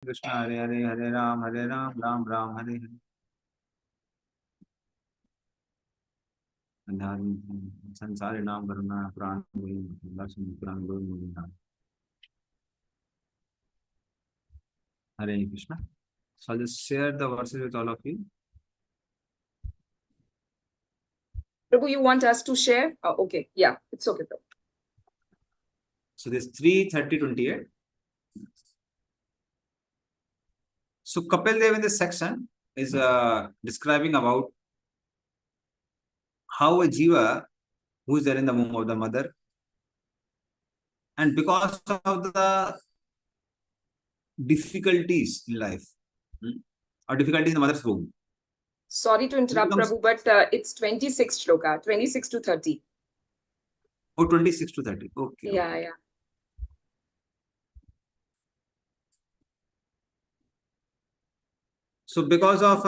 Krishna, Hare Hare, Hare Ram, Ram Ram, Hare Hare. संसारी नाम वरुणा प्राण लक्ष्मी प्राण नाम. Hare Krishna. So I'll just share the verses with all of you. Prabhu, you want us to share? Oh, okay. Yeah, it's okay, Prabhu. So this 3:30.28. So Kapil Dev in this section is describing about how a jiva who is there in the womb of the mother, and because of the difficulties in life, or difficulties in the mother's womb. Sorry to interrupt, Prabhu, but it's 26 shloka, 26 to 30. Oh, 26 to 30. Okay. Yeah, okay. yeah. So because of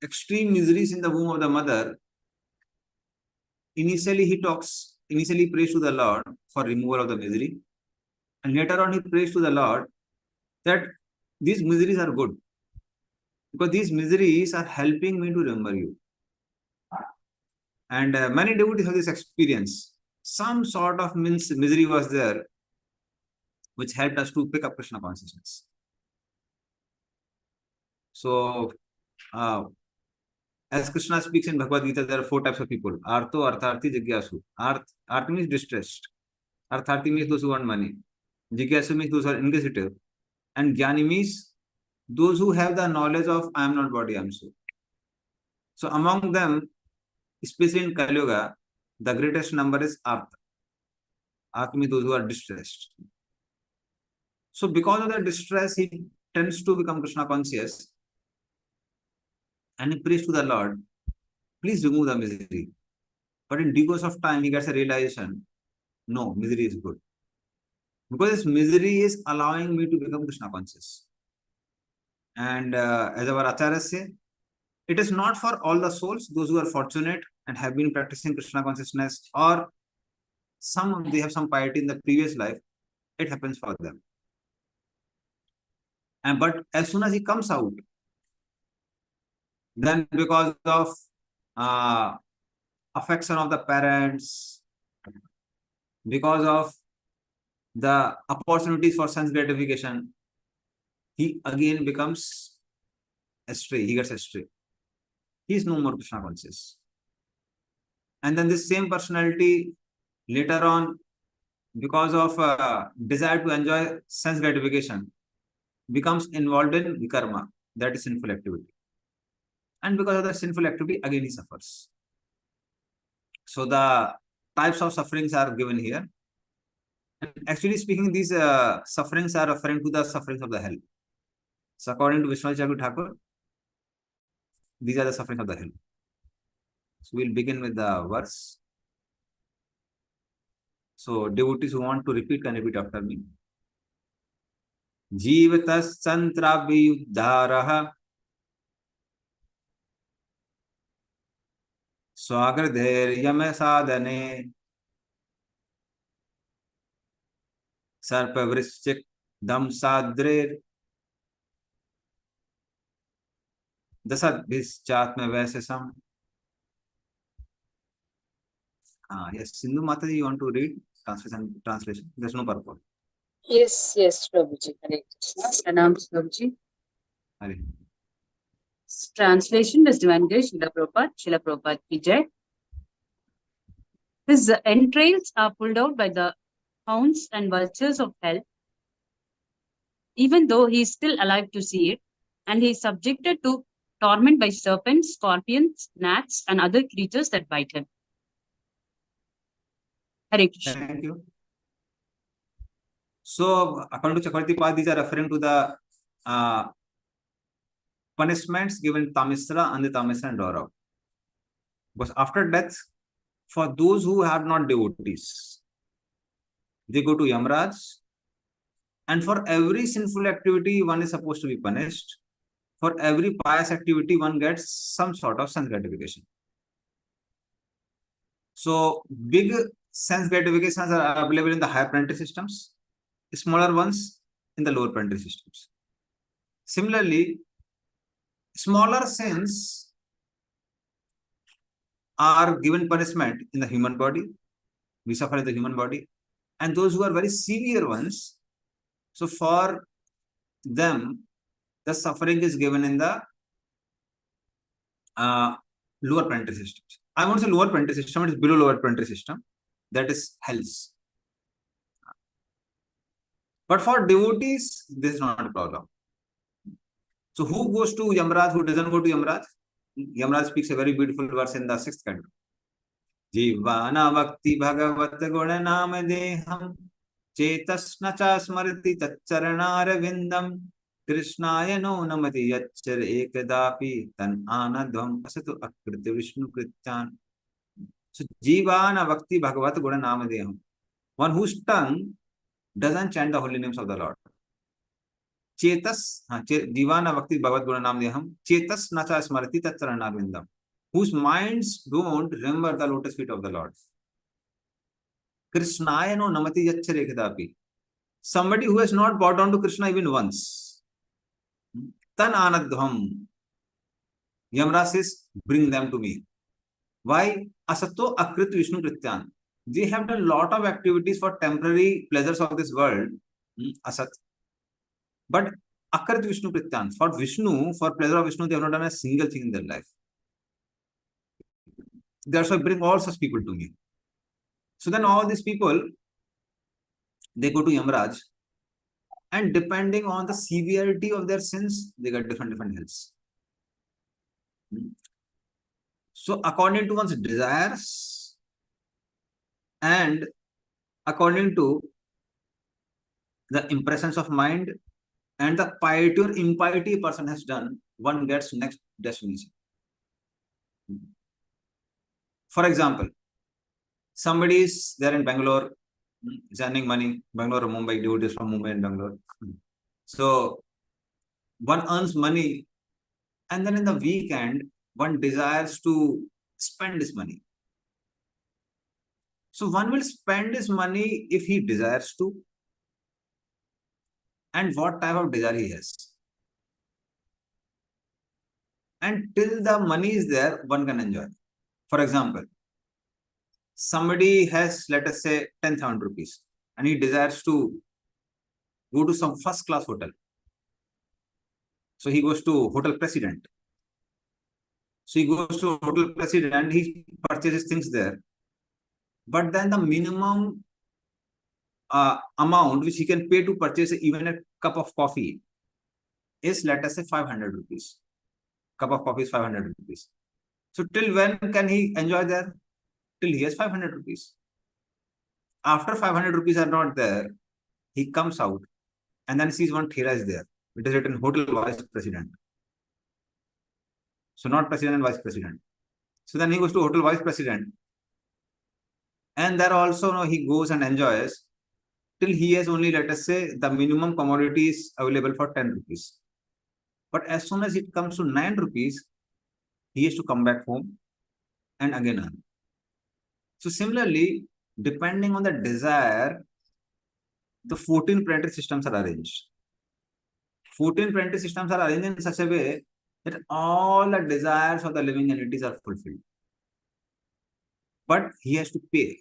extreme miseries in the womb of the mother, initially he prays to the Lord for removal of the misery. And later on he prays to the Lord that these miseries are good, because these miseries are helping me to remember you. And many devotees have this experience. Some sort of misery was there which helped us to pick up Krishna consciousness. So, as Krishna speaks in Bhagavad Gita, there are 4 types of people. Artho, Artharthi, Jigyasu. Arth means distressed. Artharthi means those who want money. Jigyasu means those who are inquisitive. And Jnani means those who have the knowledge of I am not body, I am soul. So among them, especially in Kali Yuga, the greatest number is Artha. Artha means those who are distressed. So because of the distress, he tends to become Krishna conscious. And he prays to the Lord, please remove the misery. But in due course of time, he gets a realization, no, misery is good. Because this misery is allowing me to become Krishna conscious. And as our Acharyas say, it is not for all the souls, those who are fortunate and have been practicing Krishna consciousness, or they have some piety in the previous life, it happens for them. But as soon as he comes out, then because of affection of the parents, because of the opportunities for sense gratification, he again becomes astray. He gets astray. He is no more Krishna conscious. And then this same personality later on, because of desire to enjoy sense gratification, becomes involved in vikarma, that is sinful activity. And because of the sinful activity, again he suffers. So the types of sufferings are given here. And actually speaking, these sufferings are referring to the sufferings of the hell. So according to Vishwanath Chakravarti Thakur, these are the sufferings of the hell. So we'll begin with the verse. So devotees who want to repeat can repeat after me. Jivatas santrabhiyuddharaha swagradher yama sadhane sarpavrischik dam sadrer dasad bhischatma vaisesam. Yes, Sindhu Mataji, you want to read translation? There's no purpose. Yes, Prabhuji. Hare Krishna. Pranam, Prabhuji. Hare. Translation is Divine Grace, Srila Prabhupada ki jai. His entrails are pulled out by the hounds and vultures of hell, even though he is still alive to see it, and he is subjected to torment by serpents, scorpions, gnats, and other creatures that bite him. Hare Krishna. Thank you. So, according to Chakravarti Pad, these are referring to the punishments given Tamisra and the Tamisra and Daurav. Because after death, for those who are not devotees, they go to Yamraj, and for every sinful activity, one is supposed to be punished. For every pious activity, one gets some sort of sense gratification. So, big sense gratifications are available in the higher planetary systems, smaller ones in the lower planetary systems. Similarly, smaller sins are given punishment in the human body. We suffer in the human body. And those who are very severe ones, so for them, the suffering is given in the lower planetary system. I won't say lower planetary system, it is below lower planetary system. That is hells. But for devotees, this is not a problem. So who goes to Yamraj, who doesn't go to Yamraj? Yamraj speaks a very beautiful verse in the 6th canto. Jivana bhakti bhagavat guna nam deham chetasna cha smriti tacharana vindam krishnaya no namati yachar ekadapi tan anadvam asatu akriti vishnu krityan. So Jivana bhakti bhagavat guna nam deham. One whose tongue doesn't chant the holy names of the Lord. Chetas, Divana Bhakti Bhagavad Guna Nam Deham, Chetas Nacha Smarati Tattarana Vindam, whose minds don't remember the lotus feet of the Lord. Krishnaya no Namati Yachare Kadapi. Somebody who has not bowed down to Krishna even once. Tan Anadham. Yamra says, bring them to me. Why? Asato Akrit Vishnu Krityan. They have done a lot of activities for temporary pleasures of this world. Asat. But Akrit Vishnu Krityan, for Vishnu, for pleasure of Vishnu, they have not done a single thing in their life. That's why I bring all such people to me. So then all these people, they go to Yamraj, and depending on the severity of their sins, they get different hells. So according to one's desires and according to the impressions of mind and the piety or impiety a person has done, one gets next destination. For example, somebody is there in Bangalore, is earning money, Bangalore or Mumbai, devotees from Mumbai and Bangalore. So one earns money, and then in the weekend, one desires to spend this money. So one will spend his money if he desires to, and what type of desire he has. And till the money is there, one can enjoy. For example, somebody has, let us say, 10,000 rupees, and he desires to go to some first class hotel. So he goes to Hotel President. So he goes to Hotel President, he purchases things there. But then the minimum amount which he can pay to purchase even a cup of coffee is, let us say, 500 rupees. Cup of coffee is 500 rupees. So till when can he enjoy there? Till he has 500 rupees. After 500 rupees are not there, he comes out and then sees one thera is there. It is written Hotel Vice President. So not President and Vice President. So then he goes to Hotel Vice President. And there also he goes and enjoys till he has only, let us say, the minimum commodity is available for 10 rupees. But as soon as it comes to 9 rupees, he has to come back home and again earn. So similarly, depending on the desire, the 14 planetary systems are arranged. 14 planetary systems are arranged in such a way that all the desires of the living entities are fulfilled. But he has to pay.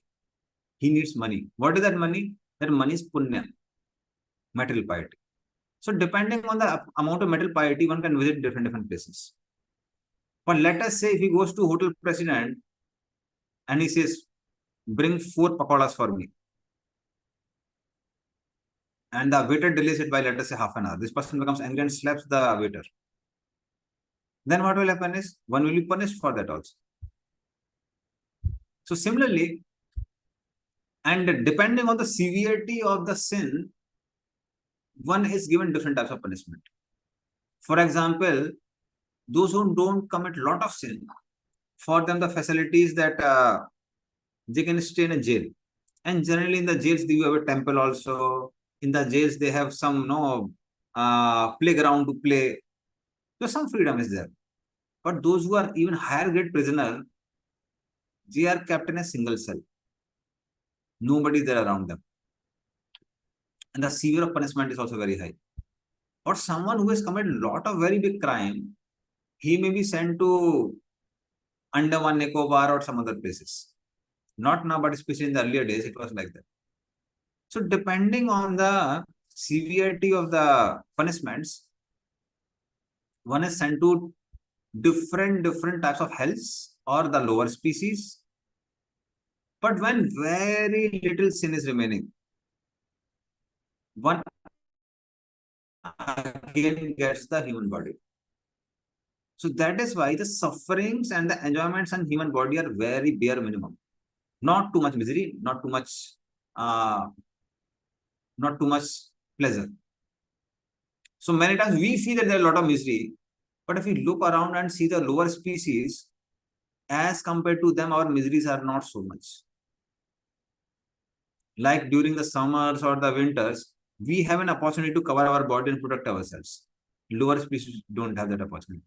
He needs money. What is that money? That money is punya, material piety. So depending on the amount of material piety, one can visit different places. But let us say if he goes to Hotel President and he says, bring 4 pakoras for me. And the waiter delays it by, let us say, half an hour. This person becomes angry and slaps the waiter. Then what will happen is, one will be punished for that also. So similarly, and depending on the severity of the sin, one is given different types of punishment. For example, those who don't commit a lot of sin, for them the facilities that they can stay in a jail. And generally in the jails, they have a temple also. In the jails, they have some playground to play. So some freedom is there. But those who are even higher grade prisoner, they are kept in a single cell. Nobody is there around them. And the severe punishment is also very high. Or someone who has committed a lot of very big crime, he may be sent to Andaman Nicobar or some other places. Not now, but especially in the earlier days, it was like that. So depending on the severity of the punishments, one is sent to different types of hells or the lower species. But when very little sin is remaining, one again gets the human body. So that is why the sufferings and the enjoyments in human body are very bare minimum. Not too much misery, not too much pleasure. So many times we feel that there is a lot of misery, but if we look around and see the lower species, as compared to them, our miseries are not so much. Like during the summers or the winters, we have an opportunity to cover our body and protect ourselves. Lower species don't have that opportunity.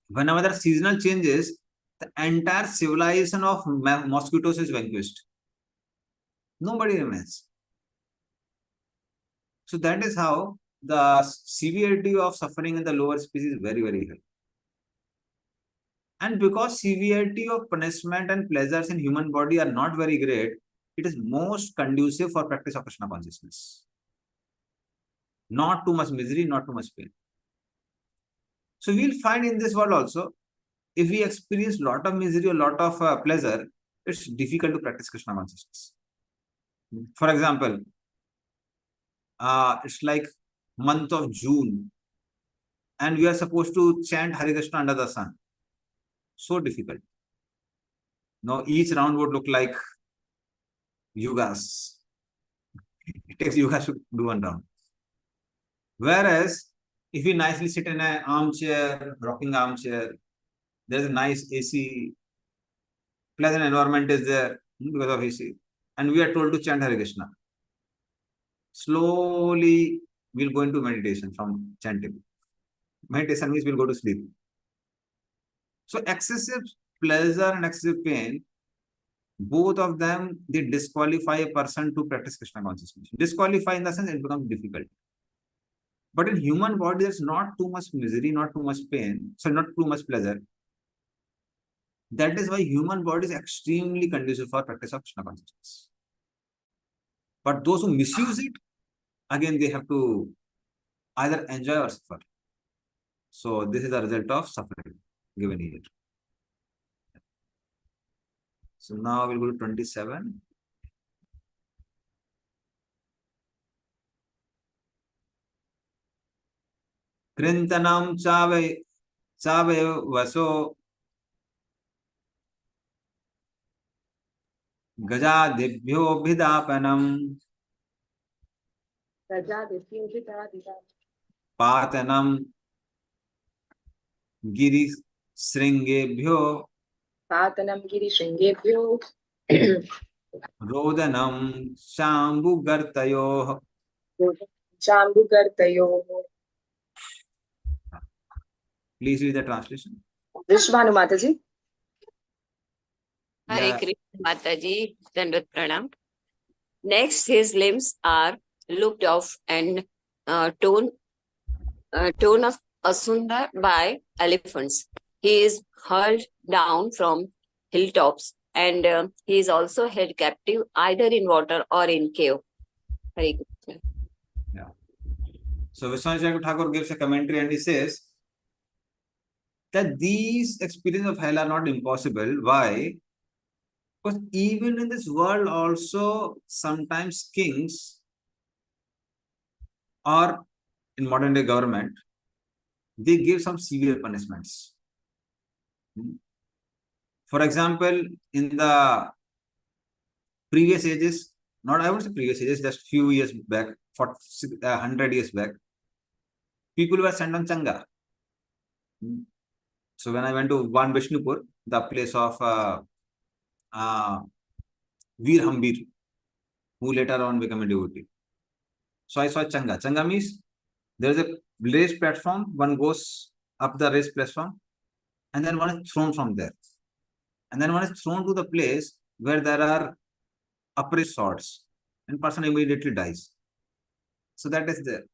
Whenever there are seasonal changes, the entire civilization of mosquitoes is vanquished. Nobody remains. So that is how the severity of suffering in the lower species is very, very high. And because severity of punishment and pleasures in human body are not very great, it is most conducive for practice of Krishna consciousness. Not too much misery, not too much pain. So we'll find in this world also, if we experience a lot of misery or a lot of pleasure, it's difficult to practice Krishna consciousness. For example, it's like month of June, and we are supposed to chant Hare Krishna under the sun. So difficult. Now each round would look like yugas. It takes yugas to do one round. Whereas if we nicely sit in an armchair, rocking armchair, there's a nice AC, pleasant environment is there because of AC, and we are told to chant Hare Krishna. Slowly we'll go into meditation from chanting. Meditation means we'll go to sleep. So excessive pleasure and excessive pain, both of them, they disqualify a person to practice Krishna consciousness. Disqualify in the sense it becomes difficult. But in human body, there's not too much misery, not too much pain, so not too much pleasure. That is why human body is extremely conducive for practice of Krishna consciousness. But those who misuse it, again, they have to either enjoy or suffer. So this is the result of suffering given here. So now we'll go to 27. Krintanam chave vaso gajadibhyo bhidapanam patanam giri sringebhyo rodanam shambugartayoh. Please read the translation. Vishwanu Mataji. Hare Krishna Mataji, Dandavat Pranam. Next, his limbs are looked off and torn of asunder by elephants. He is hurled down from hilltops, and he is also held captive either in water or in cave. Hare Krishna. Yeah. So Vishwanath Thakur gives a commentary and he says that these experiences of hell are not impossible. Why? Because even in this world also, sometimes kings or in modern day government, they give some severe punishments. For example, in the previous ages, not I would say previous ages, just few years back, 100 years back, people were sent on Changa. So when I went to Van Vishnupur, the place of Veer Hambir, who later on became a devotee. So I saw Changa. Changa means there is a raised platform, one goes up the raised platform, and then one is thrown from there. And then one is thrown to the place where there are upraised swords, and person immediately dies. So that is there.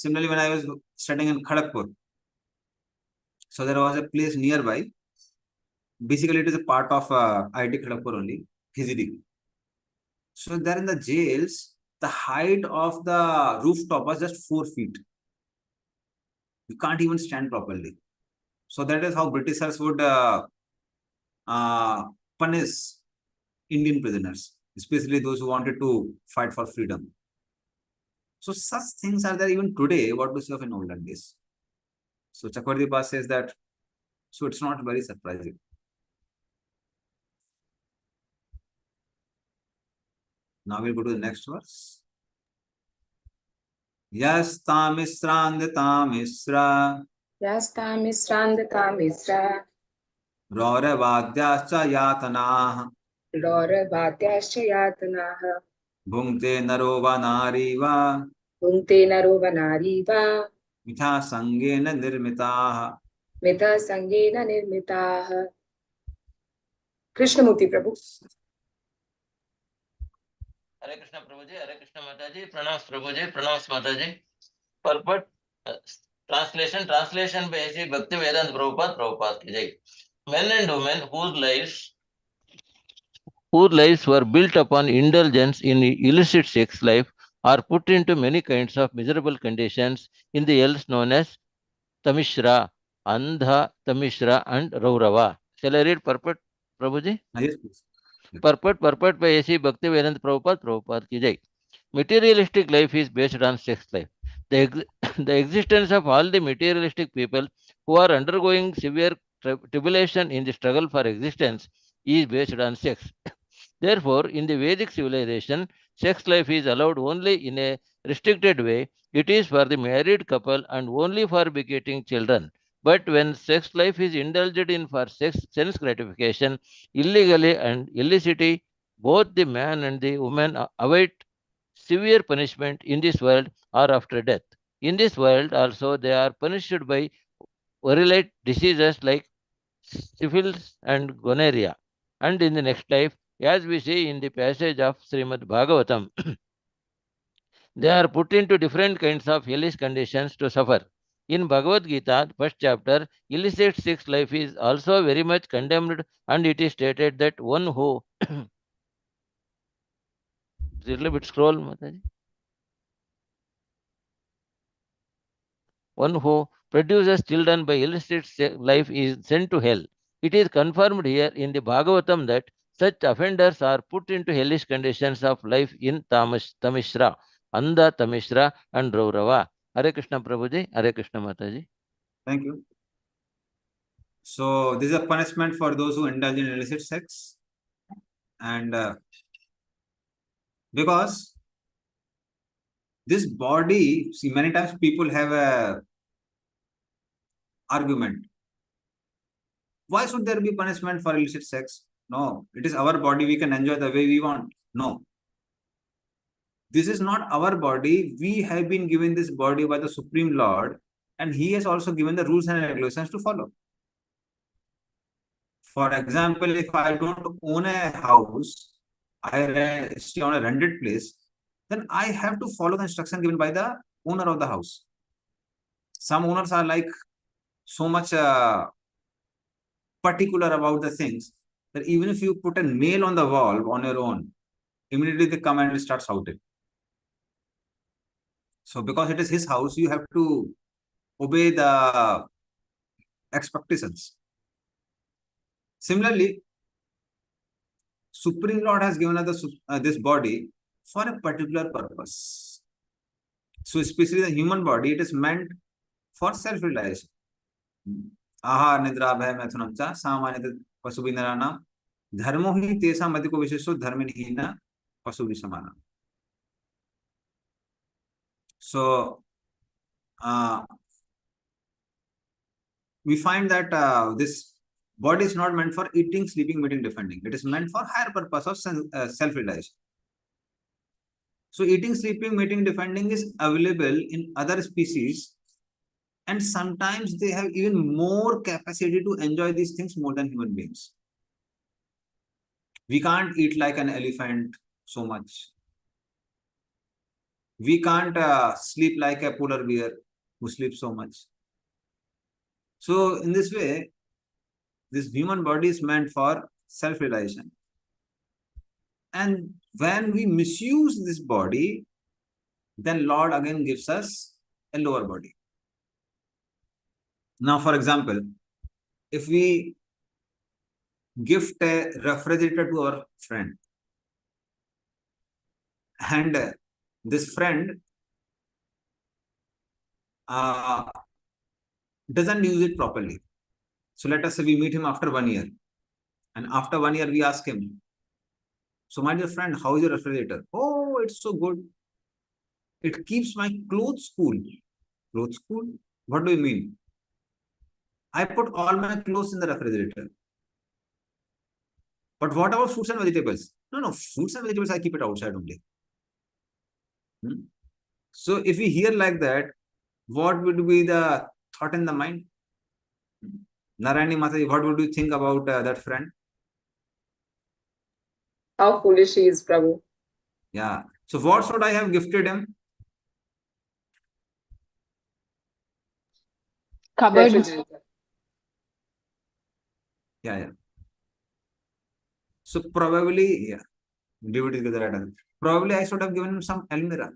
Similarly, when I was studying in Kharagpur, so there was a place nearby. Basically, it is a part of IIT Kharagpur only, Hizri. So there in the jails, the height of the rooftop was just 4 feet. You can't even stand properly. So that is how Britishers would punish Indian prisoners, especially those who wanted to fight for freedom. So such things are there even today. What to say of in olden days? So Chakravarti says that, so it's not very surprising. Now we'll go to the next verse. Yas tamisrandita misra Yasta misrandata misra. Rauravadyascha yatanah Lora Bhatyascha Yatanaha. Bhungte naro va nari va Bhunte Naro Vanariva. mitha sangena nirmitah. Mitha Sangena Nirmitaha. Krishnamurti Prabhu. Hare Krishna Prabhuji, Hare Krishna Mataji, Pranams Prabhuji, Pranams Mataji. Purport, translation by Sri Bhakti Vedanta Prabhupada ki jai. Men and women whose lives were built upon indulgence in illicit sex life are put into many kinds of miserable conditions in the hells known as Tamishra, Andha, Tamishra and Raurava. Shall I read purport, Prabhuji? Yes, please. Purport by A.C. Bhakti Vedanta Prabhupada ki jai. Materialistic life is based on sex life. The existence of all the materialistic people who are undergoing severe tribulation in the struggle for existence is based on sex. Therefore, in the Vedic civilization, sex life is allowed only in a restricted way. It is for the married couple and only for begetting children. But when sex life is indulged in for sense gratification, illegally and illicitly, both the man and the woman await severe punishment in this world or after death. In this world also, they are punished by virulent diseases like syphilis and gonorrhea. And in the next life, as we see in the passage of Shrimad Bhagavatam, they are put into different kinds of hellish conditions to suffer. In Bhagavad Gita, first chapter, illicit sex life is also very much condemned, and it is stated that one who little bit scroll, Mataji. One who produces children by illicit life is sent to hell. It is confirmed here in the Bhagavatam that such offenders are put into hellish conditions of life in Tamishra, Andha, Tamishra, and Raurava. Hare Krishna Prabhuji, Hare Krishna Mataji. Thank you. So this is a punishment for those who indulge in illicit sex, and because this body, see, many times people have a argument. Why should there be punishment for illicit sex? No, it is our body. We can enjoy the way we want. No, this is not our body. We have been given this body by the Supreme Lord, and He has also given the rules and regulations to follow. For example, if I don't own a house, I stay on a rented place, then I have to follow the instruction given by the owner of the house. Some owners are like so much particular about the things that even if you put a nail on the wall on your own, immediately they come and start shouting. So because it is his house, you have to obey the expectations. Similarly, Supreme Lord has given us this body for a particular purpose. So especially the human body, it is meant for self-realization. Aha nidra bhaya maithunam cha samanita pasubinarana dharmo hi tesam adhiko vishesho dharminihina pasubi samana. So we find that this body is not meant for eating, sleeping, mating, defending. It is meant for higher purpose of self-realization. So eating, sleeping, mating, defending is available in other species, and sometimes they have even more capacity to enjoy these things more than human beings. We can't eat like an elephant so much. We can't sleep like a polar bear who sleeps so much. So in this way, this human body is meant for self-realization. And when we misuse this body, then Lord again gives us a lower body. Now, for example, if we gift a refrigerator to our friend, and this friend doesn't use it properly. So let us say we meet him after 1 year, and after 1 year we ask him, so my dear friend, how is your refrigerator? Oh, it's so good. It keeps my clothes cool. Clothes cool? What do you mean? I put all my clothes in the refrigerator. But what about fruits and vegetables? No, fruits and vegetables, I keep it outside only. So if we hear like that, what would be the thought in the mind? Narayani Mataji, what would you think about that friend? How foolish he is, Prabhu. Yeah. So what should I have gifted him? Cupboard. Refrigerator. Yeah. So probably, yeah. David is the right answer. Probably I should have given him some almirah.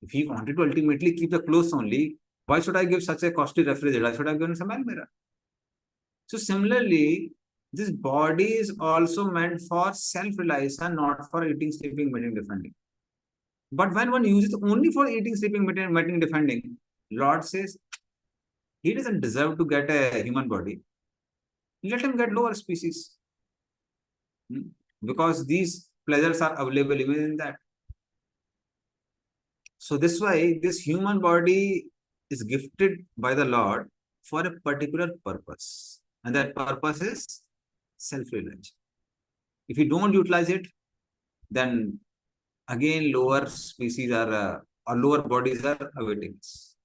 If he wanted to ultimately keep the clothes only, why should I give such a costly refrigerator? I should have given some almirah. So similarly, this body is also meant for self-realization, not for eating, sleeping, mating, defending. But when one uses it only for eating, sleeping, mating, defending, Lord says, he doesn't deserve to get a human body. Let him get lower species. Because these pleasures are available even in that. So this way, this human body is gifted by the Lord for a particular purpose. And that purpose is self-realization. If you don't utilize it, then again lower species are or lower bodies are awaiting us.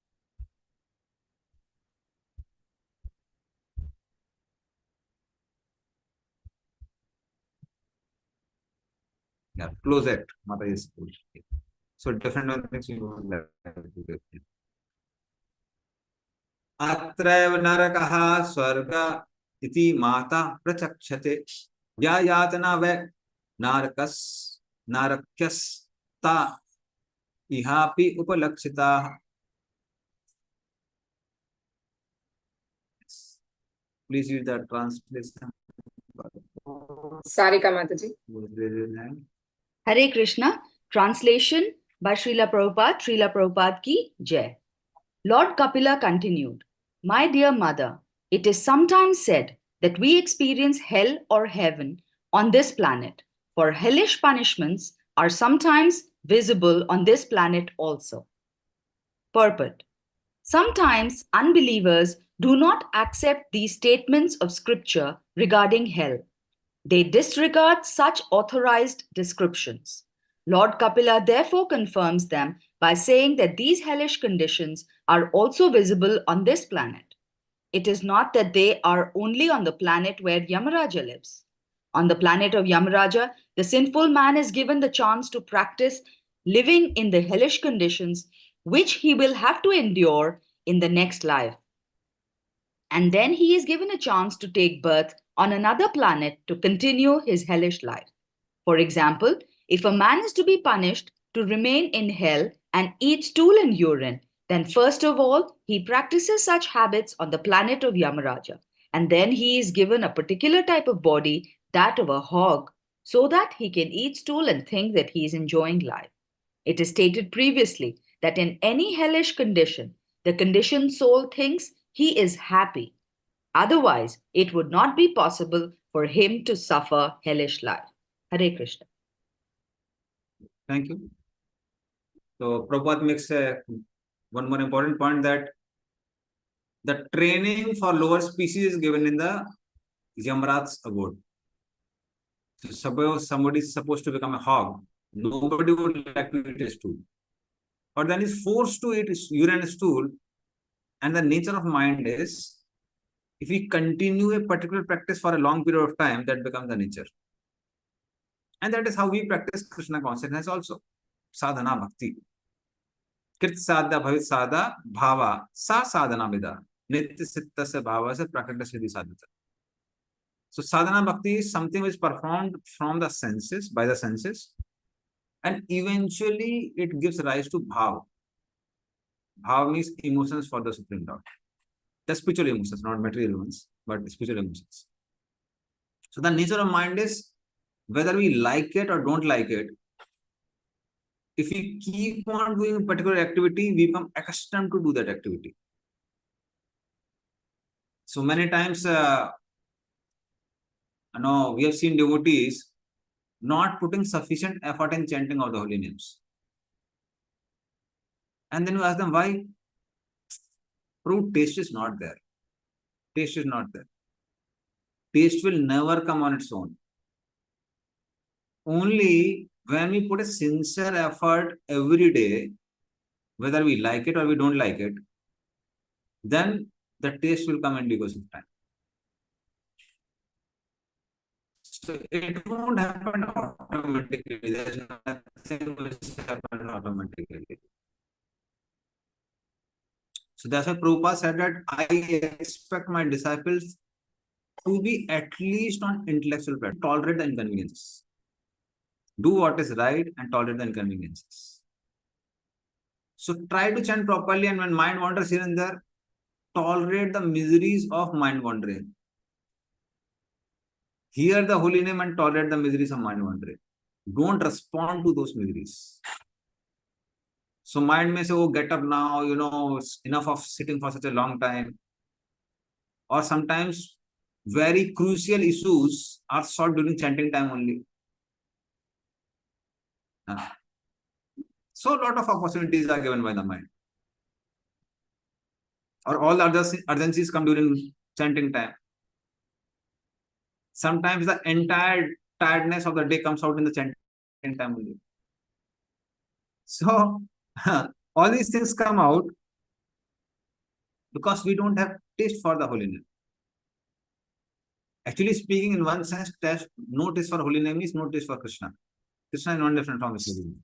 Yeah, closet, mother is school. So different things you would like to get. अत्रैव नरकः स्वर्ग इति माता प्रचक्षते या यातना वै नारकस नारक्यस्ता इहापि उपलक्षिताः. Please read the translation. Sarika Mataji. Hare Krishna. Translation by Srila Prabhupada ki Jai. Lord Kapila continued, My dear mother, it is sometimes said that we experience hell or heaven on this planet, for hellish punishments are sometimes visible on this planet also. Purport. Sometimes unbelievers do not accept these statements of scripture regarding hell. They disregard such authorized descriptions. Lord Kapila therefore confirms them by saying that these hellish conditions are also visible on this planet. It is not that they are only on the planet where Yamaraja lives. On the planet of Yamaraja, the sinful man is given the chance to practice living in the hellish conditions which he will have to endure in the next life. And then he is given a chance to take birth on another planet to continue his hellish life. For example, if a man is to be punished to remain in hell and eat stool and urine, then first of all, he practices such habits on the planet of Yamaraja. And then he is given a particular type of body, that of a hog, so that he can eat stool and think that he is enjoying life. It is stated previously that in any hellish condition, the conditioned soul thinks he is happy. Otherwise, it would not be possible for him to suffer hellish life. Hare Krishna. Thank you. So Prabhupada makes one more important point, that the training for lower species is given in the Yamaraj's abode. So suppose somebody is supposed to become a hog, nobody would like to eat a stool. Or then is forced to eat urine and stool, and the nature of mind is, if we continue a particular practice for a long period of time, that becomes the nature. And that is how we practice Krishna consciousness also. Sadhana bhakti. Krit sadha bhavit sadha bhava sa sadhana vida. Nitya sitta se bhava se prakata siddhi sadhata. So sadhana bhakti is something which is performed from the senses, by the senses, and eventually it gives rise to bhav. Bhav means emotions for the Supreme Lord. The spiritual emotions, not material ones, but spiritual emotions. So the nature of mind is whether we like it or don't like it. If we keep on doing a particular activity, we become accustomed to do that activity. So many times, we have seen devotees not putting sufficient effort in chanting of the holy names. And then you ask them why? Proof taste is not there. Taste is not there. Taste will never come on its own. Only when we put a sincere effort every day, whether we like it or we don't like it, then the taste will come in due course of time. So it won't happen automatically. There's nothing which happens automatically. So that's why Prabhupada said that I expect my disciples to be at least on intellectual platform, tolerate the inconveniences. Do what is right and tolerate the inconveniences. So try to chant properly, and when mind wanders here and there, tolerate the miseries of mind wandering. Hear the holy name and tolerate the miseries of mind wandering. Don't respond to those miseries. So mind may say, oh, get up now, it's enough of sitting for such a long time. Or sometimes very crucial issues are solved during chanting time only. So a lot of opportunities are given by the mind. Or all the other urgencies come during chanting time. Sometimes the entire tiredness of the day comes out in the chanting time only. So all these things come out because we don't have taste for the holy name. Actually speaking, in one sense, no taste for holy name is no taste for Krishna. Krishna is not different from his holy name.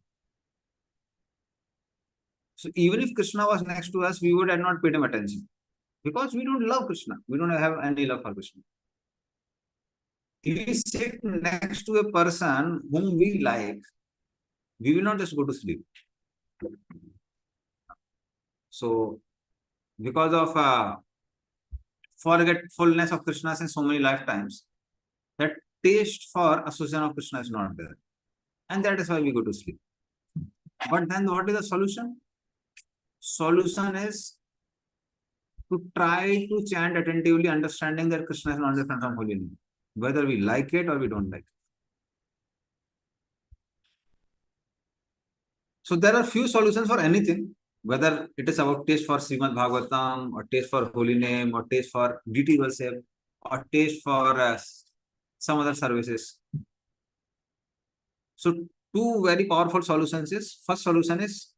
So even if Krishna was next to us, we would have not paid him attention. Because we don't love Krishna. We don't have any love for Krishna. If we sit next to a person whom we like, we will not just go to sleep. So, because of forgetfulness of Krishna in so many lifetimes, that taste for association of Krishna is not there. And that is why we go to sleep. But then what is the solution? Solution is to try to chant attentively, understanding that Krishna is not different from holy name, whether we like it or we don't like it. So there are few solutions for anything, whether it is about taste for Shrimad Bhagavatam, or taste for holy name, or taste for deity worship, or taste for some other services. So two very powerful solutions is, first solution is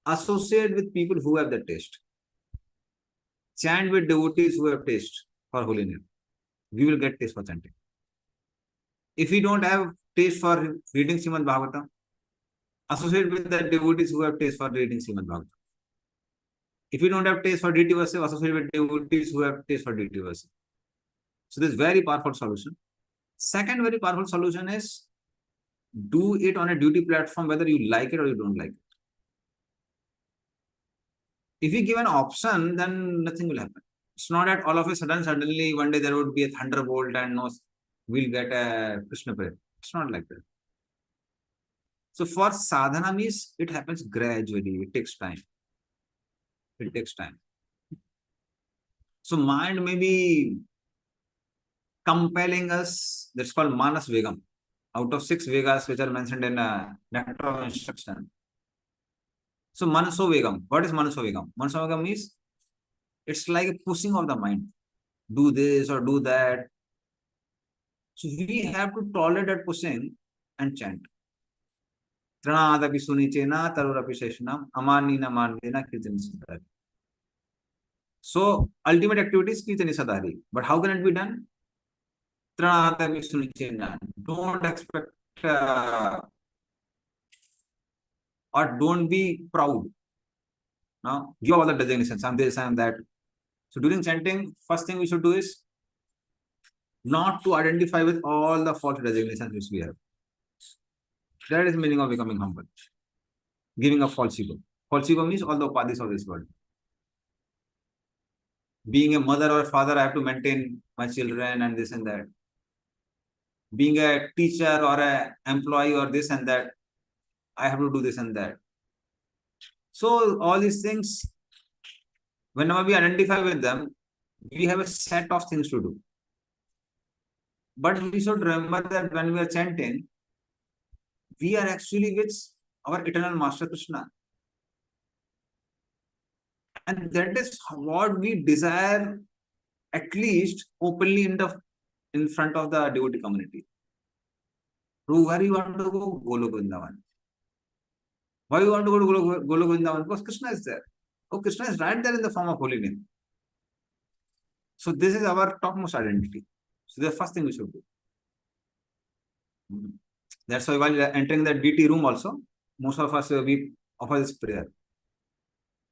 associate with people who have that taste. Chant with devotees who have taste for holy name. We will get taste for chanting. If we don't have taste for reading Shrimad Bhagavatam, associate with the devotees who have taste for reading Shrimad Bhagavatam. If you don't have taste for deity worship, associate with devotees who have taste for deity worship. So this is very powerful solution. Second very powerful solution is do it on a duty platform, whether you like it or you don't like it. If you give an option, then nothing will happen. It's not that all of a sudden, suddenly one day there would be a thunderbolt and we'll get a Krishna prayer. It's not like that. So for sadhana means it happens gradually. It takes time. It takes time. So mind may be compelling us. That's called manas vegam. Out of 6 vegas which are mentioned in Nectar of Instruction. So manaso vegam. What is manaso vegam? Manaso vegam means it's like a pushing of the mind. Do this or do that. So we have to tolerate that pushing and chant. Tranadapi sunichena tarurapi sheshanam amanina mandena kirtani sadari. So ultimate activity is kirtani sadari. But how can it be done? Tranadapi sunichena. Don't expect or don't be proud Now, give all the designations. I'm this, I'm that. So during chanting, first thing we should do is not to identify with all the false designations which we have. That is the meaning of becoming humble. Giving up false ego. False ego means all the upadhis of this world. Being a mother or a father, I have to maintain my children and this and that. Being a teacher or an employee or this and that, I have to do this and that. So all these things, whenever we identify with them, we have a set of things to do. But we should remember that when we are chanting, we are actually with our eternal Master Krishna. And that is what we desire, at least openly in front of the devotee community. Where you want to go? Golok Vrindavan. Why you want to go to Golok Vrindavan? Because Krishna is there. Oh, Krishna is right there in the form of holy name. So this is our topmost identity. So the first thing we should do. That's why while entering the DT room also, most of us we offer this prayer.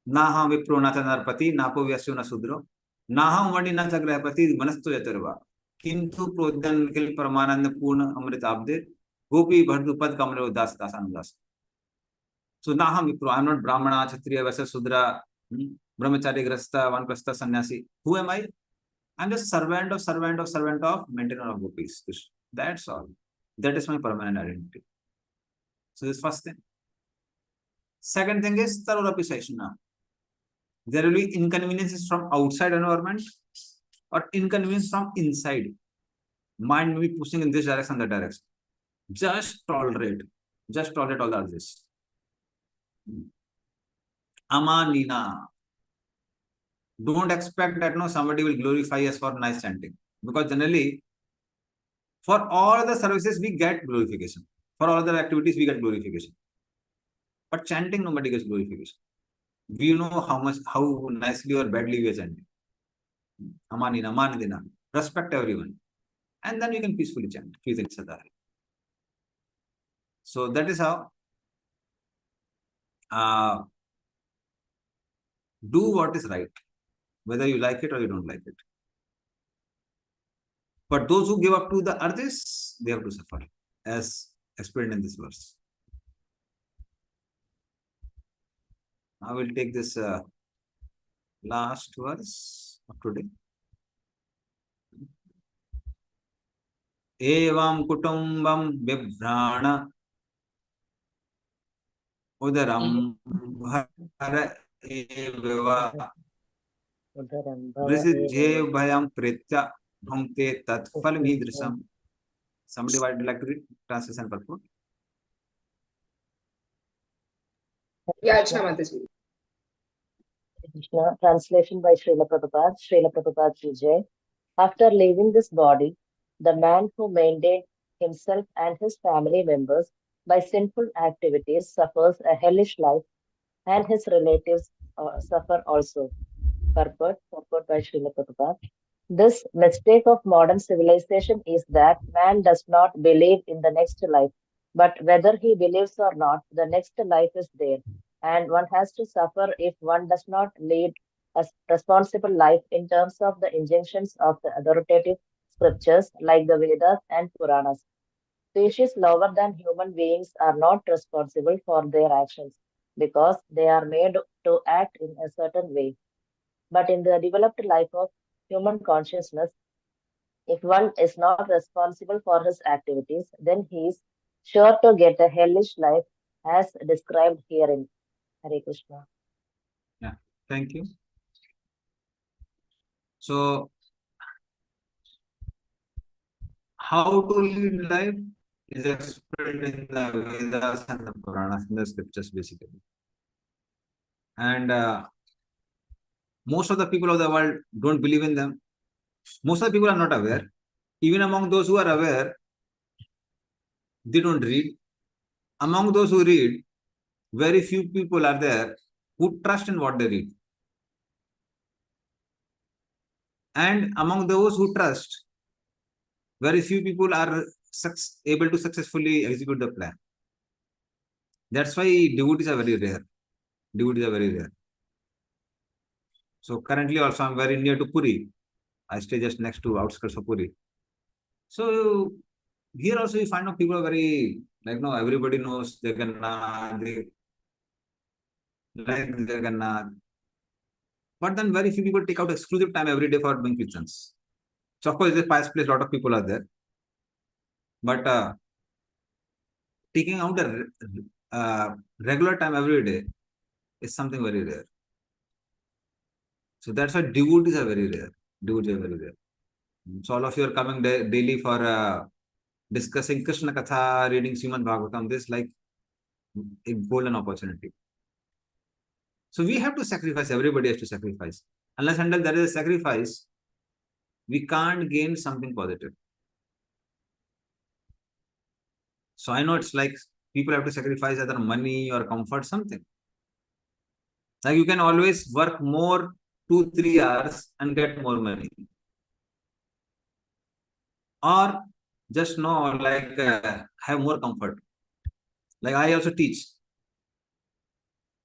Naha vipro na narpati, napo vyasyo na sudro, naha umani na chagrahapati, manasto yatarva, kintu prodyan kil paramanand purna amrit abde, gopi bhardupad kamalo das dasanudas. So naha vipro, I am not Brahmana, Kshatriya, Vaisya, Sudra, Brahmachari, Grasta, Vanprastha, Sannyasi. Who am I? I am just servant of maintainer of gopis. That's all. That is my permanent identity. So this first thing. Second thing is Tarorapi Saishna. There will be inconveniences from outside environment or inconvenience from inside. Mind may be pushing in this direction, that direction. Just tolerate all the others. Amanina. Don't expect that somebody will glorify us for nice chanting. Because generally, for all the services, we get glorification. For all other activities, we get glorification. But chanting, nobody gets glorification. We know how nicely or badly we are chanting. Amanina, manadina. Respect everyone. And then we can peacefully chant. So that is how do what is right, whether you like it or you don't like it. But those who give up to the urges, they have to suffer, as explained in this verse. I will take this last verse of today. Evam kutumbam bibrana udaram bhara eva Vrisijhe bhayam pretya bhungte tat phal midrisam. Somebody would like to read translation purport? Yeah, Archana Mataji. Krishna, translation by Srila Prabhupada, Srila Prabhupada Ki Jai. After leaving this body, the man who maintained himself and his family members by sinful activities suffers a hellish life, and his relatives suffer also. Purport by Srila Prabhupada. This mistake of modern civilization is that man does not believe in the next life, but whether he believes or not, the next life is there, and one has to suffer if one does not lead a responsible life in terms of the injunctions of the authoritative scriptures like the Vedas and Puranas. Species lower than human beings are not responsible for their actions because they are made to act in a certain way. But in the developed life of human consciousness, if one is not responsible for his activities, then he is sure to get a hellish life as described herein. Hare Krishna. Yeah, thank you. So, how to lead life is explained in the Vedas and the Puranas, in the scriptures basically. And most of the people of the world don't believe in them. Most of the people are not aware. Even among those who are aware, they don't read. Among those who read, very few people are there who trust in what they read. And among those who trust, very few people are able to successfully execute the plan. That's why devotees are very rare. Devotees are very rare. So currently also I'm very near to Puri. I stay just next to outskirts of Puri. So here also you find out people are very, like, no, everybody knows Jagannath, they like Jagannath. But then very few people take out exclusive time every day for doing kirtans. So of course it's a pious place, a lot of people are there. But taking out a regular time every day is something very rare. So that's why devotees are very rare. Devotees are very rare. So all of you are coming daily for discussing Krishna Katha, reading Shrimad Bhagavatam. This is like a golden opportunity. So we have to sacrifice. Everybody has to sacrifice. Unless until there is a sacrifice, we can't gain something positive. So I know it's like people have to sacrifice either money or comfort, something. Like you can always work more 2-3 hours and get more money. Or just have more comfort. Like I also teach.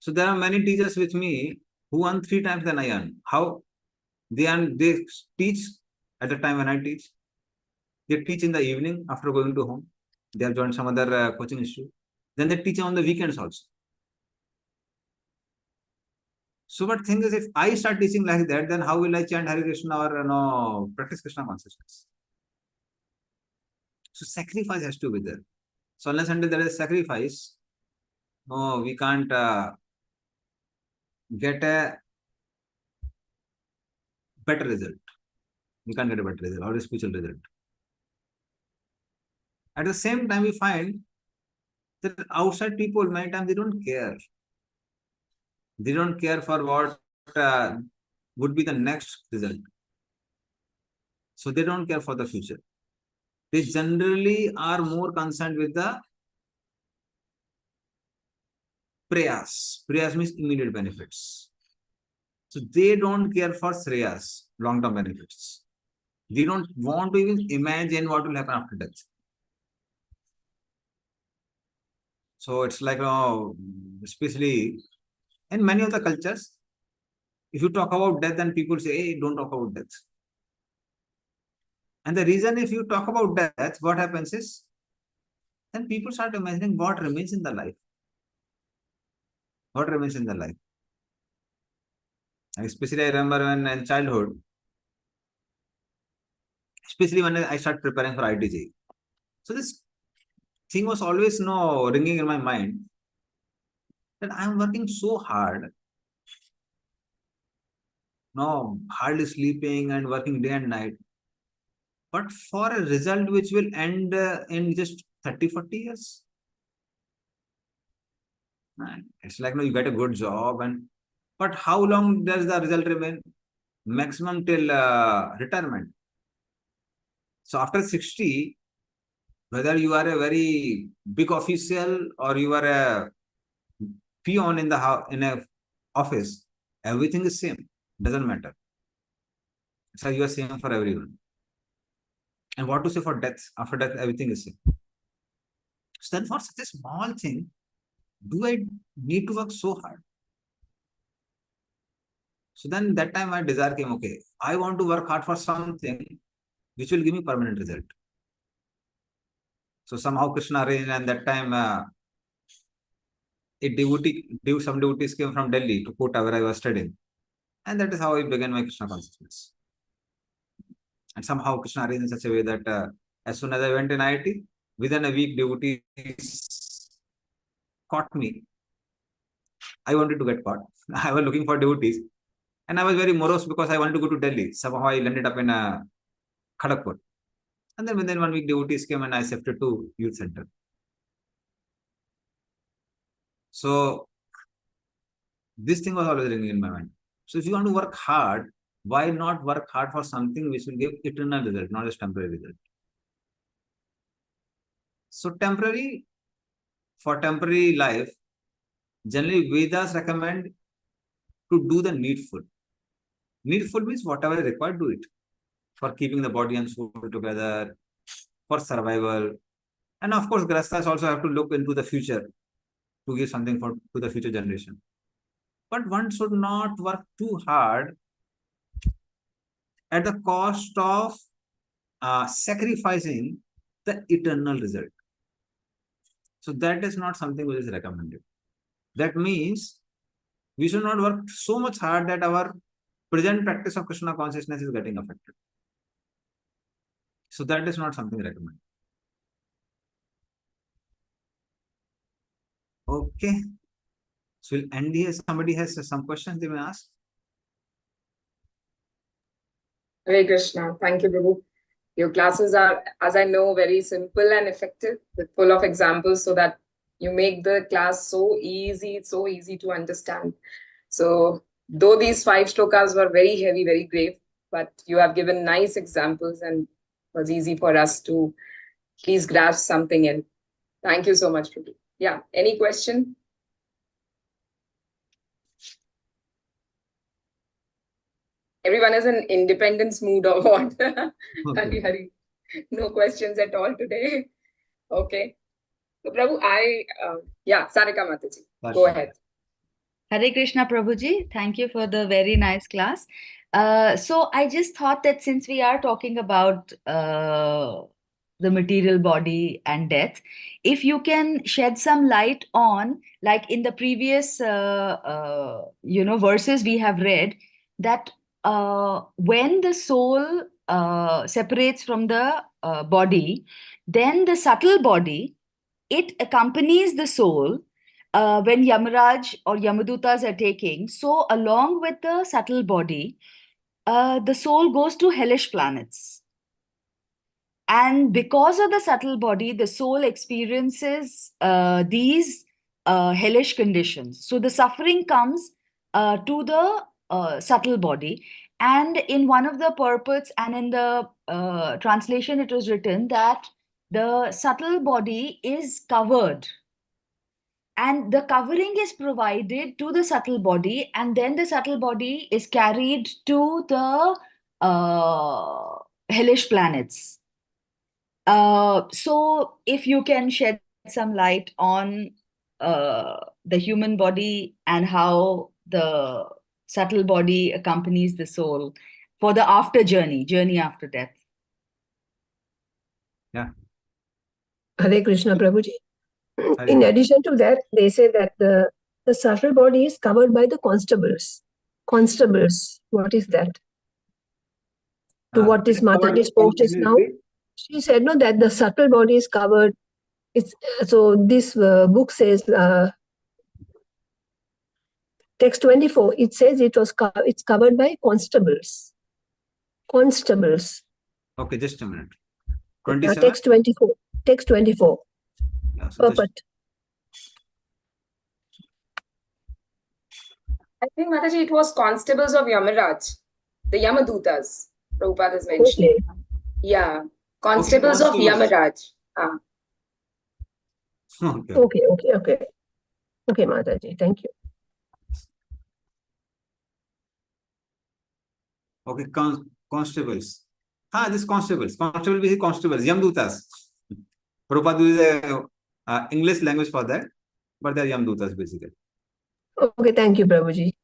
So there are many teachers with me who earn 3 times than I earn. How? They teach at the time when I teach. They teach in the evening after going to home. They have joined some other coaching institute. Then they teach on the weekends also. So, but thing is, if I start teaching like that, then how will I chant Hare Krishna or practice Krishna consciousness? So sacrifice has to be there. So unless until there is sacrifice, no, we can't get a better result. We can't get a better result or a spiritual result. At the same time, we find that outside people, many times they don't care. They don't care for what would be the next result. So they don't care for the future. They generally are more concerned with the prayas. Prayas means immediate benefits. So they don't care for shreyas, long-term benefits. They don't want to even imagine what will happen after death. So it's like, especially in many of the cultures, if you talk about death, then people say, hey, don't talk about death. And the reason, if you talk about death, what happens is, then people start imagining what remains in the life. What remains in the life. And especially I remember when in childhood, especially when I started preparing for ITJ. So this thing was always ringing in my mind that I'm working so hard, hardly sleeping and working day and night, but for a result which will end in just 30-40 years. It's like, you get a good job, but how long does the result remain? Maximum till retirement. So after 60, whether you are a very big official or you are a peon in a office, everything is same. Doesn't matter. So you are same for everyone. And what to say for death? After death, everything is same. So then for such a small thing, do I need to work so hard? So then that time my desire came, okay, I want to work hard for something which will give me permanent result. So somehow Krishna arranged, and that time some devotees came from Delhi to Kota where I was studying. And that is how I began my Krishna consciousness. And somehow Krishna arranged in such a way that as soon as I went in IIT, within a week devotees caught me. I wanted to get caught. I was looking for devotees. And I was very morose because I wanted to go to Delhi. Somehow I ended up in Kharagpur. And then within 1 week, devotees came and I shifted to youth center. So this thing was always ringing in my mind. So if you want to work hard, why not work hard for something which will give eternal result, not just temporary result? So for temporary life, generally Vedas recommend to do the needful. Needful means whatever is required, do it. For keeping the body and soul together, for survival. And of course, Grasthas also have to look into the future to give something to the future generation. But one should not work too hard at the cost of sacrificing the eternal result. So that is not something which is recommended. That means we should not work so much hard that our present practice of Krishna consciousness is getting affected. So that is not something recommended. Okay. So we'll end here. Somebody has some questions they may ask. Hare Krishna. Thank you, Prabhu. Your classes are, as I know, very simple and effective, with full of examples, so that you make the class so easy to understand. So, though these 5 shlokas were very heavy, very grave, but you have given nice examples and it was easy for us to please grasp something in. Thank you so much, Prabhu. Yeah, any question? Everyone is in independence mood or what? Okay. Hari. No questions at all today. Okay. So, Prabhu, Sarika Mataji, go ahead. Hare Krishna Prabhuji, thank you for the very nice class. So I just thought that since we are talking about the material body and death, if you can shed some light on, like in the previous verses we have read, that when the soul separates from the body, then the subtle body, it accompanies the soul when Yamaraj or Yamadutas are taking. So along with the subtle body, the soul goes to hellish planets. And because of the subtle body, the soul experiences these hellish conditions. So the suffering comes to the subtle body. And in one of the purports and in the translation, it was written that the subtle body is covered. And the covering is provided to the subtle body, and then the subtle body is carried to the hellish planets. So if you can shed some light on the human body and how the subtle body accompanies the soul for the after journey after death. Yeah. Hare Krishna Prabhuji. Hare In Krishna. addition to that, they say that the subtle body is covered by the constables. Constables, what is that? To what this Mataji spoke just now, she said no, that the subtle body is covered. It's so this book says text 24. It says it's covered by constables. Constables. Okay, just a minute. 27. Text 24. Text 24. Yeah, so just, I think, Mataji, it was constables of Yamaraj, the Yamadutas. Prabhupada is mentioning. Okay. Yeah, constables of constables. Yamaraj. Okay. Okay, Mataji, thank you. Okay, constables. This constables. Constable is constables, Yamdutas. Prabhupada uses English language for that, but they are Yamdutas basically. Okay, thank you, Prabhuji.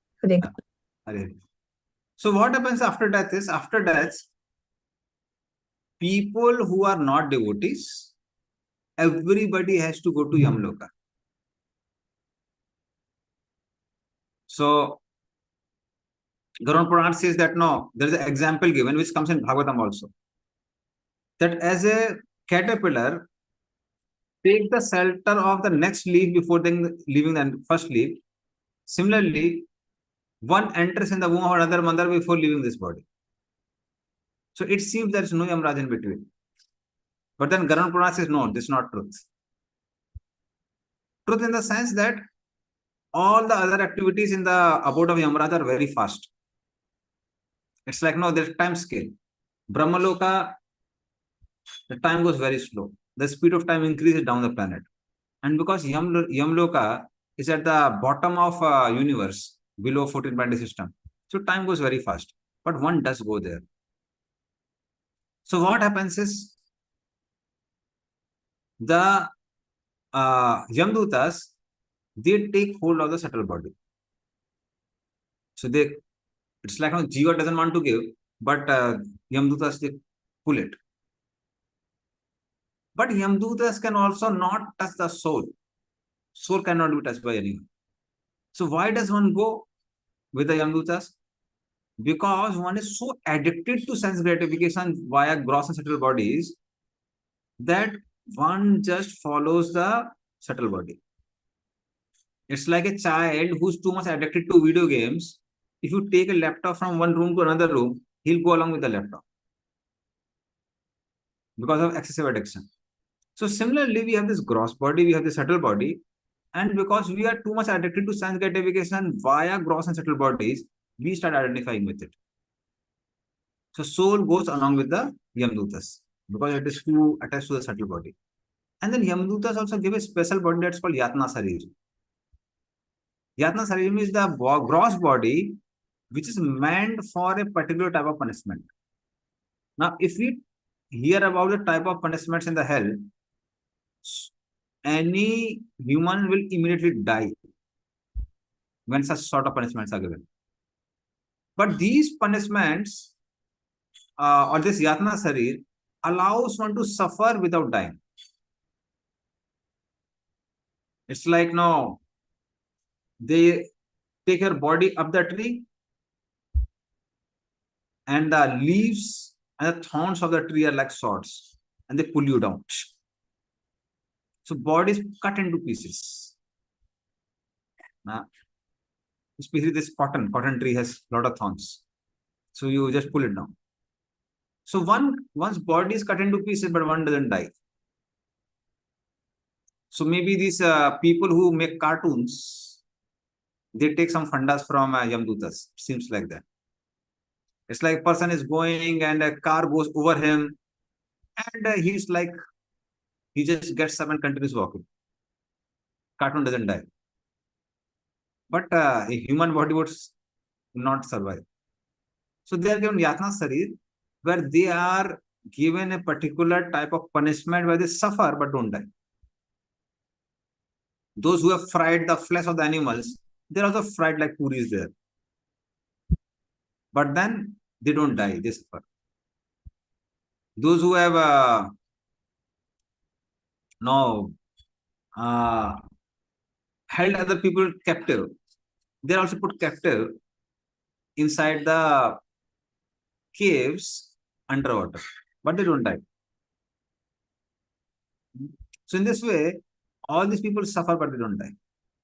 So what happens after death is, after death, people who are not devotees, everybody has to go to Yamloka. So Garuda Puran says that no, there is an example given which comes in Bhagavatam also. That as a caterpillar take the shelter of the next leaf before then leaving the first leaf. Similarly, one enters in the womb of another mother before leaving this body. So it seems there is no Yamraj in between. But then Garuda Puran says no, this is not truth. Truth in the sense that all the other activities in the abode of Yamraj are very fast. It's like no, there's time scale. Brahmaloka, the time goes very slow. The speed of time increases down the planet. And because Yamloka is at the bottom of universe, below 14 planet system, so time goes very fast. But one does go there. So what happens is, the Yamdutas, they take hold of the subtle body. So it's like no, Jiva doesn't want to give, but Yamdutas, they pull it. But Yamdutas can also not touch the soul. Soul cannot be touched by anyone. So why does one go with the Yamdutas? Because one is so addicted to sense gratification via gross and subtle bodies that one just follows the subtle body. It's like a child who's too much addicted to video games. If you take a laptop from one room to another room, he'll go along with the laptop because of excessive addiction. So similarly, we have this gross body, we have the subtle body, and because we are too much addicted to sense gratification via gross and subtle bodies, we start identifying with it. So soul goes along with the Yamdutas because it is too attached to the subtle body. And then Yamdutas also give a special body that's called Yatna Sarir. Yatna Sarir is the gross body which is meant for a particular type of punishment. Now, if we hear about the type of punishments in the hell, any human will immediately die when such sort of punishments are given. But these punishments or this Yatna Sarir allows one to suffer without dying. It's like now they take your body up the tree and the leaves and the thorns of the tree are like swords and they pull you down. So body is cut into pieces. Now, especially this cotton tree has a lot of thorns. So you just pull it down. So one's body is cut into pieces, but one doesn't die. So maybe these people who make cartoons, they take some fundas from Yamdutas. Seems like that. It's like a person is going and a car goes over him and he's like, he just gets up and continues walking. Cartoon doesn't die. But a human body would not survive. So they are given Yatna Sarir, where they are given a particular type of punishment where they suffer but don't die. Those who have fried the flesh of the animals, they're also fried like puris there. But then they don't die, they suffer. Those who have held other people captive, they're also put captive inside the caves underwater, but they don't die. So in this way, all these people suffer, but they don't die.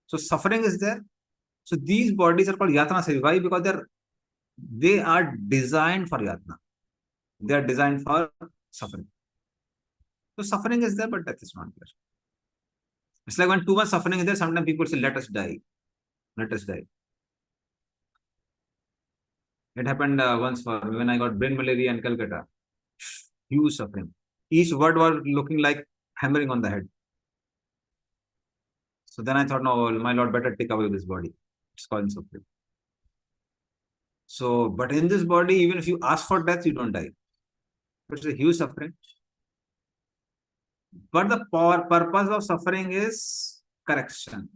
So suffering is there. So these bodies are called Yatna Sarir. Why? Because they are designed for Yatna. They are designed for suffering. So suffering is there, but death is not there. It's like when too much suffering is there, sometimes people say, let us die. Let us die. It happened once for when I got brain malaria in Calcutta. Huge suffering. Each word was looking like hammering on the head. So then I thought, no, my Lord, better take away this body. It's causing suffering. So, but in this body, even if you ask for death, you don't die. It's a huge suffering. But the purpose of suffering is correction,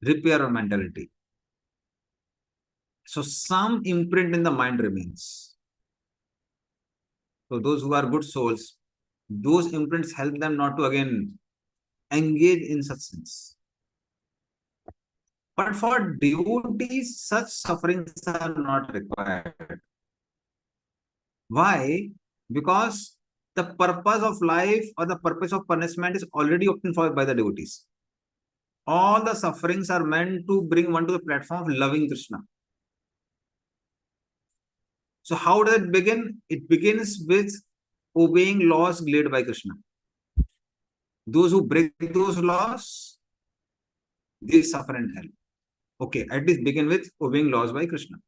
repair of mentality. So some imprint in the mind remains. So those who are good souls, those imprints help them not to again engage in such sins. But for devotees, such sufferings are not required. Why? Because the purpose of life or the purpose of punishment is already obtained for by the devotees. All the sufferings are meant to bring one to the platform of loving Krishna. So how does it begin? It begins with obeying laws laid by Krishna. Those who break those laws, they suffer in hell. Okay, at least begin with obeying laws by Krishna.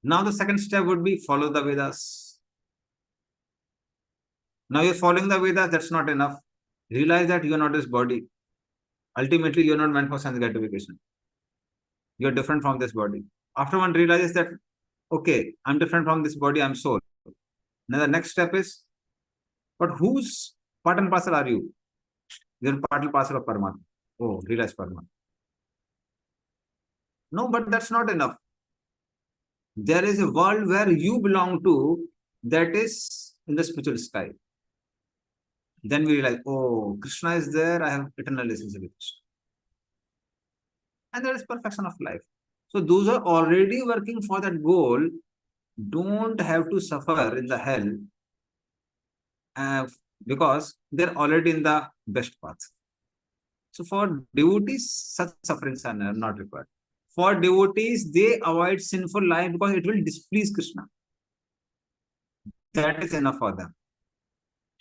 Now the second step would be follow the Vedas. Now you're following the Vedas, that's not enough. Realize that you are not this body. Ultimately, you're not meant for sense gratification. You're different from this body. After one realizes that, okay, I'm different from this body, I'm soul. Now the next step is, but whose part and parcel are you? You're part and parcel of Paramatma. Oh, realize Paramatma. No, but that's not enough. There is a world where you belong to that is in the spiritual sky. Then we realize, oh, Krishna is there, I have eternal relationship with Krishna. And that is perfection of life. So those who are already working for that goal don't have to suffer in the hell because they're already in the best path. So for devotees, such sufferings are not required. For devotees, they avoid sinful life because it will displease Krishna. That is enough for them.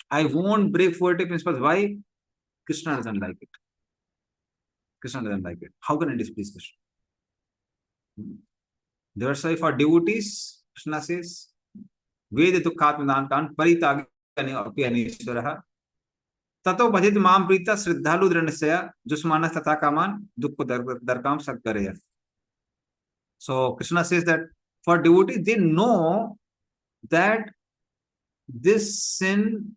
I won't break 40 principles. Why? Krishna doesn't like it. Krishna doesn't like it. How can I displease Krishna? That's why for devotees, Krishna says, Veda dukhatmadantan paritagani api anishwaraha tato bhajit mam prita sriddhalu dranasya jusmana tata kaman dukko darkam sakkareya. So Krishna says that for devotees, they know that this sin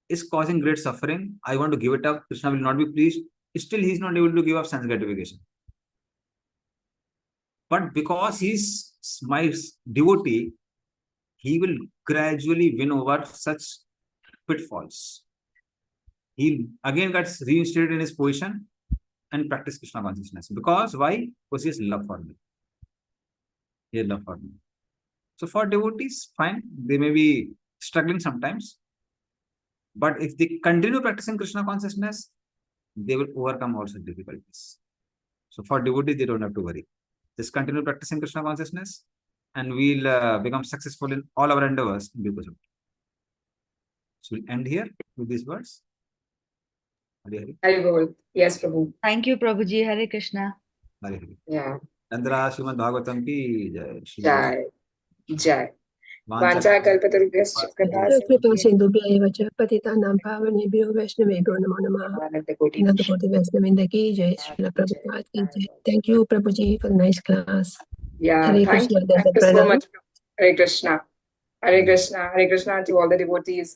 is causing great suffering. I want to give it up. Krishna will not be pleased. Still, he is not able to give up sense gratification. But because he is my devotee, he will gradually win over such pitfalls. He again gets reinstated in his position and practice Krishna consciousness. Because why? Because he has love for me. He has love for me. So for devotees, fine. They may be struggling sometimes. But if they continue practicing Krishna consciousness, they will overcome all such difficulties. So for devotees, they don't have to worry. Just continue practicing Krishna consciousness and we'll become successful in all our endeavors in due course. So we'll end here with these words. Hari Hari. Yes, Prabhu. Thank you, Prabhuji. Hare Krishna. Hari. Yeah. Andra Shrimad Bhagavatam ki jai. Jai. Jai. Vancha kalpatarubhyascha कृपा सिंधुभ्य एव च पतितानां पावनेभ्यो वैष्णवेभ्यो नमो नमः अनंतकोटि वैष्णववृंद की जय श्रील प्रभुपाद की जय thank you Prabhu ji for nice class Yeah, Hare thank Krishna, you so much. Hare Krishna. Hare Krishna. Hare Krishna to all the devotees.